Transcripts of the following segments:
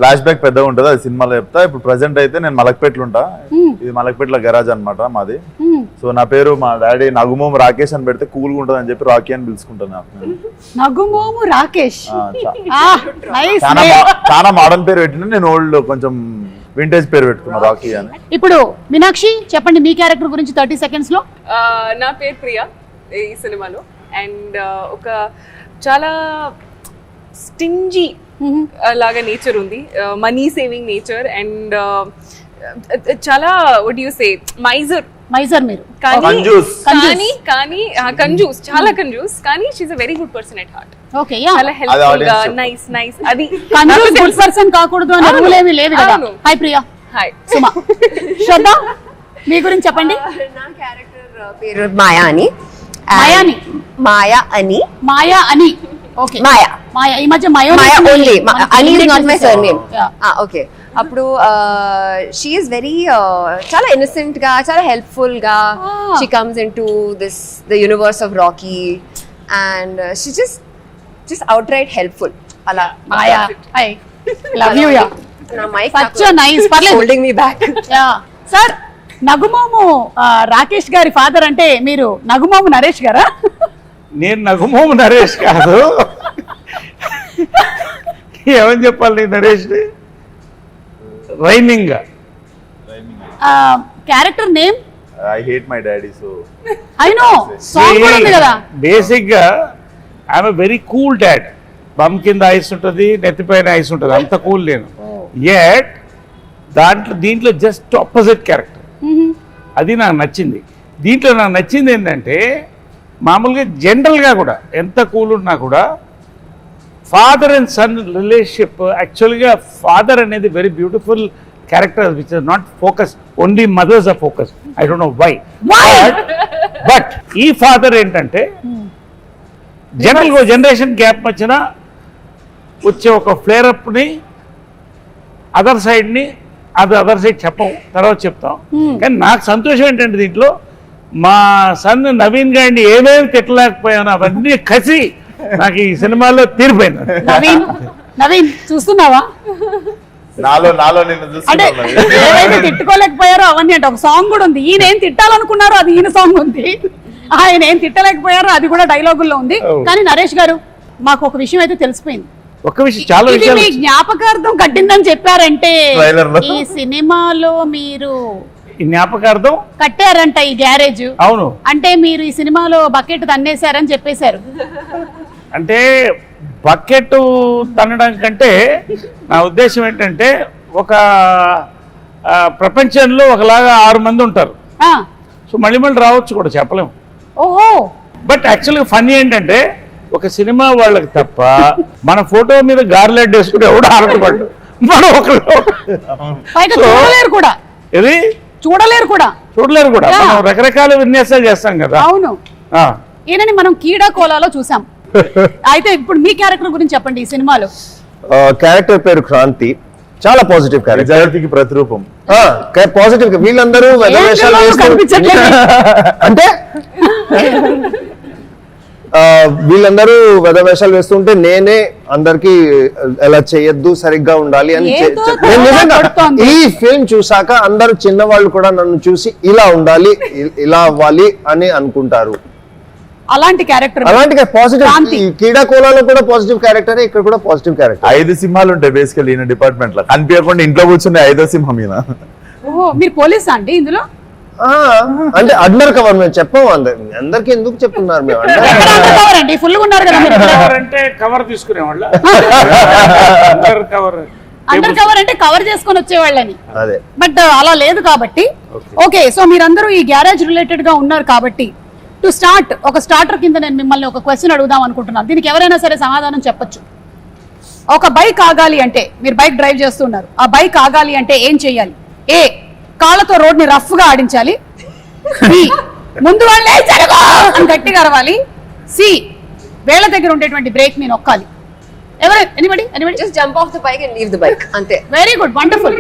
Flash back పెద్దగా ఉంటుంది, అది సినిమాలో చెప్తా. ఇప్పుడు ప్రెసెంట్ అయితే నేను మలక్పేటలో ఉంటా. ఇది మలక్పేటలో గరాజ్ అనమాట మాది. సో నా పేరు మా డాడీ నగుమోము రాకేష్ అని పెడితే కూల్ గా ఉంటుంది అని చెప్పి రాకీ అని పిలుచుకుంటాను. నగుమోము రాకేష్ చాలా మోడర్న్ పేరు పెట్టిన, నేను ఓల్డ్ కొంచెం వింటేజ్ పేరు పెట్టుకున్నా రాకీ అని. ఇప్పుడు మీనాక్షి చెప్పండి మీ క్యారెక్టర్ గురించి 30 seconds లో. నా పేరు ప్రియా ఈ సినిమాలో. అండ్ ఒక చాలా స్టింజీ లాగా నేచర్ ఉంది, మనీ సేవింగ్ నేచర్. అండ్ చాలా వాట్ యు సే మైజర్ మీరు, కానీ కంజూస్, చాలా కంజూస్. కానీ she's a very good person at heart. Okay yeah, చాలా హెల్ప్ఫుల్ గా, నైస్. అది కంజూస్ గుడ్ పర్సన్ కాకూడదు అని రూల్ ఏమీ లేదు కదా. హాయ్ ప్రియా. హాయ్ సుమా. శ్రద్ధ మీ గురించి చెప్పండి. నా క్యారెక్టర్ పేరు మాయా అని. మాయా అని. ఓకే మాయా ఈ మధ్య మాయా ఓన్లీ అని is not my surname. Okay, అప్పుడు షీ ఈస్ వెరీ చాలా ఇన్నోసెంట్ గా, చాలా హెల్ప్ఫుల్ గా she comes into this the universe of Rocky and she just out right helpful. అలా Maya. I love you. Yeah, such a nice holding me back. Yeah. Sir, Nagumomu Rakesh గారి father అంటే మీరు నగుమోము నరేష్ గారా? నేను నగుమోము నరేష్ కాదు. ఏమని చెప్పాలి Naresh? Rhyming character name I hate my daddy. So I know song కూడా ఉంది కదా. బేసిక్ గా I'm very cool dad. Bum కింద ఐస్ ఉంటుంది, నెత్తిపైన ఐస్ ఉంటుంది, అంత కూల్ నేను. యట్ దీంట్లో జస్ట్ ఆపోజిట్ క్యారెక్టర్. అది నాకు నచ్చింది. దీంట్లో నాకు నచ్చింది ఏంటంటే మామూలుగా జనరల్గా కూడా ఎంత కూల్ ఉన్నా కూడా ఫాదర్ అండ్ సన్ రిలేషన్షిప్, యాక్చువల్గా ఫాదర్ అనేది very beautiful character which is not focus, only mothers are focus. I don't know why. But ఈ ఫాదర్ ఏంటంటే జనరల్గా జనరేషన్ గ్యాప్ మధ్యన వచ్చే ఒక ఫ్లేరప్ని అదర్ సైడ్ని అదర్ సైడ్ చెప్పం, తర్వాత చెప్తాం. కానీ నాకు సంతోషం ఏంటంటే దీంట్లో మా సన్ నవీన్ గారిని ఏమేమి తిట్టలేకపోయాను అవన్నీ కసి నాకు ఈ సినిమాలో తీరిపోయింది. నవీన్ చూస్తున్నావా? నాలో అంటే ఏవైతే తిట్టుకోలేకపోయారో అవన్నీ అంటే ఒక సాంగ్ కూడా ఉంది. ఈయన ఏం తిట్టాలనుకున్నారో అది ఈయన సాంగ్ ఉంది, ఆయన ఏం తిట్టలేకపోయారో అది కూడా డైలాగుల్లో ఉంది. కానీ నరేష్ గారు, మాకు ఒక విషయం అయితే తెలిసిపోయింది. ఒక విషయం చాలా మీ జ్ఞాపకార్థం కట్టిందని చెప్పారంటే ఈ సినిమాలో మీరు జ్ఞాపకార్థం కట్టారంట ఈ గ్యారేజ్. అవును, అంటే మీరు ఈ సినిమాలో బకెట్ తన్నేశారని చెప్పేశారు. అంటే బకెట్ తన్నడం కంటే నా ఉద్దేశం ఏంటంటే ఒక ప్రపంచంలో ఒకలాగా 6 మంది ఉంటారు. సో మళ్ళీ రావచ్చు కూడా చెప్పలేము. ఓహో. బట్ యాక్చువల్గా ఫన్నీ ఏంటంటే ఒక సినిమా వాళ్ళకి తప్ప మన ఫోటో మీద గార్లెట్ వేసుకుని ఎవడు ఆడపడ్డు మనం చూడలేరు కూడా. ఇది చూడలేరు కూడా. మనం రకరకాల విన్యాసాలు చేస్తాం కదా. అవును, ఈయనని మనం కీడా కోలాలో చూసాం. అయితే ఇప్పుడు మీ క్యారెక్టర్ గురించి చెప్పండి. ఈ సినిమాలో క్యారెక్టర్ పేరు క్రాంతి. చాలా పాజిటివ్ క్యారెక్టర్, ప్రతిరూపం. పాజిటివ్. వీళ్ళందరూ అంటే వీళ్ళందరూ వేషాలు వేస్తుంటే నేనే అందరికి ఎలా చేయొద్దు, సరిగ్గా ఉండాలి అని. ఈ ఫిల్మ్ చూసాక అందరూ చిన్నవాళ్ళు కూడా నన్ను చూసి ఇలా ఉండాలి, ఇలా అవ్వాలి అని అనుకుంటారు. అలాంటి క్యారెక్టర్, అలాంటి పాజిటివ్. కీడా కోలాలో కూడా పాజిటివ్ క్యారెక్టర్, ఇక్కడ కూడా పాజిటివ్ క్యారెక్టర్. 5 సింహాలు ఉంటాయి బేసికల్లీ ఈయన డిపార్ట్మెంట్ లో. కనిపించకుండా ఇంట్లో కూర్చుంటే 5వ సింహం ఈయన. ఓహో, మీరు పోలీసా అండి ఇందులో? అంటే అండర్ కవర్. మేము చెప్పాము అందరికి. ఎందుకు చెప్తున్నారు మేము ఫుల్ ఉన్నారు కదా అంటే కవర్ తీసుకునేవాళ్ళ. అండర్ కవర్ అంటే కవర్ చేసుకొని వచ్చేవాళ్ళని. అదే, బట్ అలా లేదు కాబట్టి. ఓకే, సో మీరందరూ ఈ గ్యారేజ్ రిలేటెడ్ గా ఉన్నారు కాబట్టి టు స్టార్ట్ ఒక స్టార్టర్ కింద నేను మిమ్మల్ని ఒక క్వశ్చన్ అడుగుదాం అనుకుంటున్నాను. దీనికి ఎవరైనా సరే సమాధానం చెప్పొచ్చు. ఒక బైక్ ఆగాలి అంటే, మీరు బైక్ డ్రైవ్ చేస్తున్నారు, ఆ బైక్ ఆగాలి అంటే ఏం చెయ్యాలి? ఏ, కాళ్ళతో రోడ్ ని రఫ్ గా ఆడించాలి. బి, ముందు వాళ్ళే జరగో అని గట్టిగా అరవాలి. సి, వేళ్ల దగ్గర ఉండేటువంటి బ్రేక్ ని నొక్కాలి. Anybody just jump off the bike and leave the bike. అంతే. Very good, wonderful.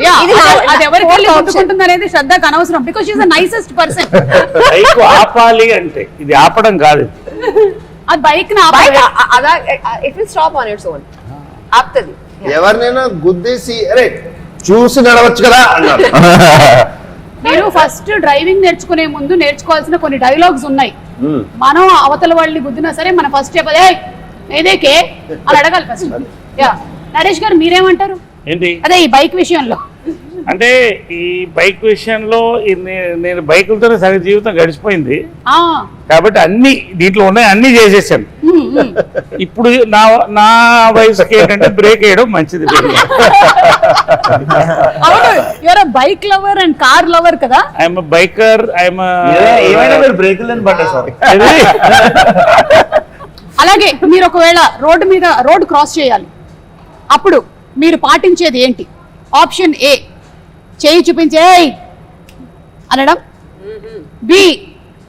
అది ఎవరికి వెళ్ళి కొట్టుకుంటుంది అనేది శ్రద్ధకు అనవసరం. Because she is the nicest person. Bike ఆపాలి అంటే ఇది ఆపడం కాదు. అది బైక్ ని it will stop on its own. ఆపుతుంది. ఎవరినైనా గుద్దేసి అరే చూసి నడవచ్చు కదా అన్నారు. మీరు ఫస్ట్ డ్రైవింగ్ నేర్చుకునే ముందు నేర్చుకోవాల్సిన కొన్ని డైలాగ్స్ ఉన్నాయి. మనం అవతల వాళ్ళని గుద్దినా సరే మన ఫస్ట్ చెప్పదే ఏదేకే అని అడగాలి ఫస్ట్. యా నరేష్ గారు మీరేమంటారు? ఏంటి అదే ఈ బైక్ విషయంలో. అంటే ఈ బైక్ విషయంలో నేను బైకులతోనే సగం జీవితం గడిచిపోయింది కాబట్టి అన్ని దీంట్లో ఉన్నాయి, అన్ని చేసేసాను. ఇప్పుడు నా వయసుకి ఏంటంటే బ్రేక్ వేయడం మంచిది. అవును, your bike lover and car lover కదా. ఐఎమ్ బైకర్, బ్రేక్ లేని బండి సార్. అలాగే మీరు ఒకవేళ రోడ్డు క్రాస్ చేయాలి, అప్పుడు మీరు పాటించేది ఏంటి? ఆప్షన్ ఏ చేయి చూపించే అనడం, బి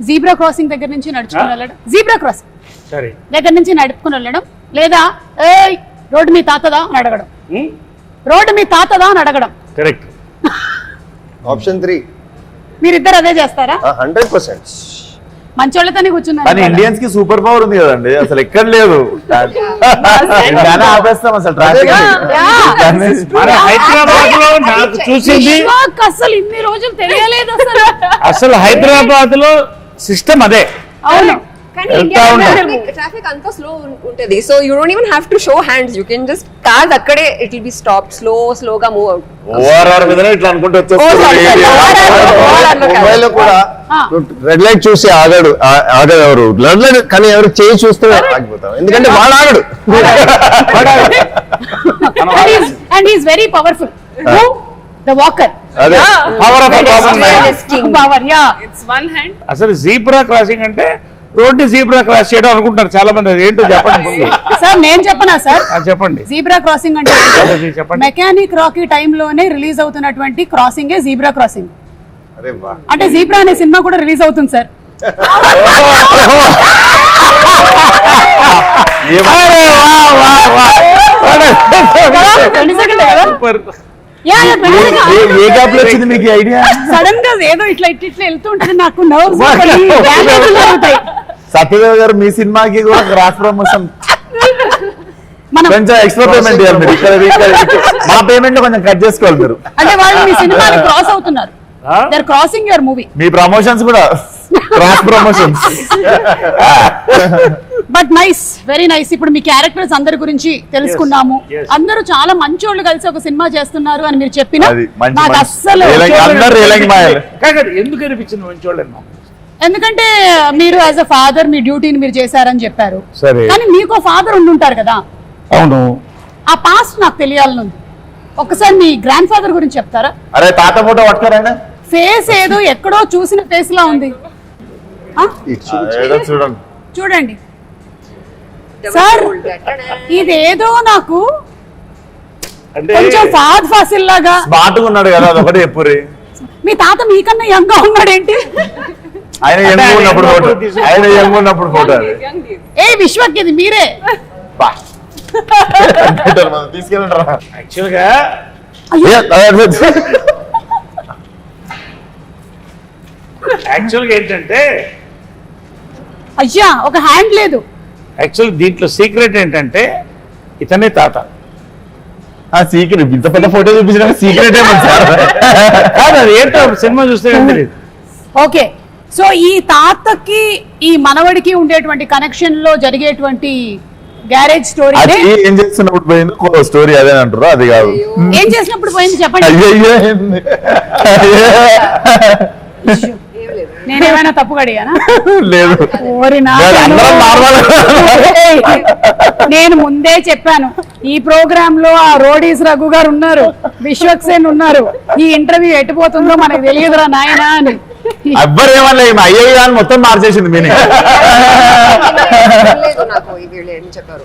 జీబ్రా క్రాసింగ్ దగ్గర నుంచి నడుచుకుని వెళ్ళడం, జీబ్రా క్రాసింగ్ సరే దగ్గర నుంచి నడుపుకుని వెళ్ళడం, లేదా ఏయ్ రోడ్డు మీ తాతదా అని అడగడం. రోడ్డు మీ తాతదా అని అడగడం. కరెక్ట్. ఆప్షన్ 3 మీరిద్దరు అదే చేస్తారా? 100%. మంచోళ్ళతోనే కూర్చున్నారు. కానీ ఇండియన్స్ కి సూపర్ పవర్ ఉంది కదండి, అసలు ఎక్కడ లేదు. ఆపేస్తాం అసలు ట్రాఫిక్. మన హైదరాబాద్ లో నాకు చూసింది అసలు ఇన్ని రోజులు తెలియలేదు అసలు హైదరాబాద్ లో సిస్టమ్ అదే. అవును, కానీ ట్రాఫిక్ అంతా స్లో ఉంటది. So you don't even have to show hands. You can just cars అక్కడే ఇట్ విల్ బి స్టాప్, స్లోగా మూవ్ అవుట్. ఓఆర్ఆర్ మీదనే ఇట్లా అనుకుంటూ ముంబైలో కూడా రెడ్ లైట్ చూసి ఆగాడు ఎవరు రెడ్ లైట్, కానీ ఎవరు చేయి చూస్తే ఆగిపోతాం, ఎందుకంటే వాడు ఆగడు. And is very powerful the walker. అదే power. Yeah It's one hand. అసలు జీబ్రా క్రాసింగ్ అంటే రోడ్డు జీబ్రా క్రాస్ చేయడం అనుకుంటారు చాలా మంది. అది ఏంటో చెప్పండి. సార్ నేను చెప్పనా సార్? చెప్పండి. జీబ్రా క్రాసింగ్ అంటే చెప్పండి. మెకానిక్ రాకీ టైంలోనే రిలీజ్ అవుతున్నటువంటి క్రాసింగే జీబ్రా క్రాసింగ్. అరే వా. అంటే జీబ్రా అనే సినిమా కూడా రిలీజ్ అవుతుంది సార్. సడన్ గా ఏదో ఇట్లా వెళ్తూ ఉంటుంది, నాకు నర్వ్స్ అవుతాయి. సత్యదేవ్ గారు మీ సినిమాకి కూడా క్రాస్ ప్రమోషన్ మనం కొంచెం ఎక్స్ట్రా పేమెంట్ ఇవ్వాలి మీరు. మా పేమెంట్ కొంచెం కట్ చేసుకోవాలి మీరు. అంటే వాళ్ళు మీ సినిమాని క్రాస్ అవుతున్నారు. They are crossing your movie. మీ ప్రమోషన్స్ కూడా cross promotions. But nice, very nice. ఇప్పుడు మీ క్యారెక్టర్స్ అందరి గురించి తెలుసుకున్నాము. Yes. అందరూ చాలా మంచోళ్ళు కలిసి ఒక సినిమా చేస్తున్నారు అని మీరు చెప్పిన అది మంచి నాకు మంచి. అస్సలు అందరూ రేలంగి మాయలు. కాదు, ఎందుకు అనిపించింది మంచోళ్ళని? ఎందుకంటే మీరు యాజ్ అ ఫాదర్ మీ డ్యూటీని మీరు చేశారని చెప్పారు. సరే. కానీ మీకు ఫాదర్ ఉండుంటారు కదా, అవును. ఆ పాస్ట్ నాకు తెలియాలనుంది. ఒకసారి మీ గ్రాండ్ ఫాదర్ గురించి చెప్తారా? అరే తాత ఫోటో పట్టుకోరండి. ఫేస్ ఏదో ఎక్కడో చూసిన ఫేస్ లా ఉంది. ఆ? చూడండి చూడండి సార్, ఇదేదో నాకు అంటే కొంచెం ఫాద్ ఫాసిల్ లాగా. స్మార్ట్ గా ఉన్నాడు కదా, అదొకటి చెప్పురి. మీ తాత మీకన్నా యంగ్ గా ఉన్నాడేంటి? ఆయన యంగ్ ఉన్నప్పుడు ఫోటో, ఆయన యంగ్ ఉన్నప్పుడు ఫోటో. Young days. ఏ విశ్వక్ ఇది మీరే? తీసుకెళ్ళండి. యాక్చువల్ గా ఏంటంటే అయ్యా ఒక హ్యాండ్ లేదు. యాక్చువల్ దీంట్లో సీక్రెట్ ఏంటంటే ఇతనే తాత. సీక్రెట్ ఇంత పెద్ద ఫోటో చూపించిన సీక్రెట్ ఏమన్నా సార్? కాదు, అది ఏంటో సినిమా చూస్తే తెలియదు. ఓకే, సో ఈ తాతకి ఈ మనవడికి ఉండేటువంటి కనెక్షన్ లో జరిగేటువంటి గ్యారేజ్ స్టోరీ. అది ఏం చేస్తున్నప్పుడు పోయింది స్టోరీ అదే అంటారు, అది కాదు. ఏం చేసినప్పుడు పోయింది చెప్పండి. అయ్యో నేనేమైనా తప్పుగా అడిగానా? లేదు. ఓరి నా అందరం normal. నేను ముందే చెప్పాను, ఈ ప్రోగ్రామ్ లో ఆ రోడీస్ రఘు గారు ఉన్నారు, విశ్వక్సేన్ ఉన్నారు. ఈ ఇంటర్వ్యూ ఎట్టుపోతుందో మనకు తెలియదురా నాయనా అని. ఎవ్వరు ఏమన్నా అయ్యో అని మొత్తం మార్చేసింది మీనింగ్. నాకు చెప్పారు.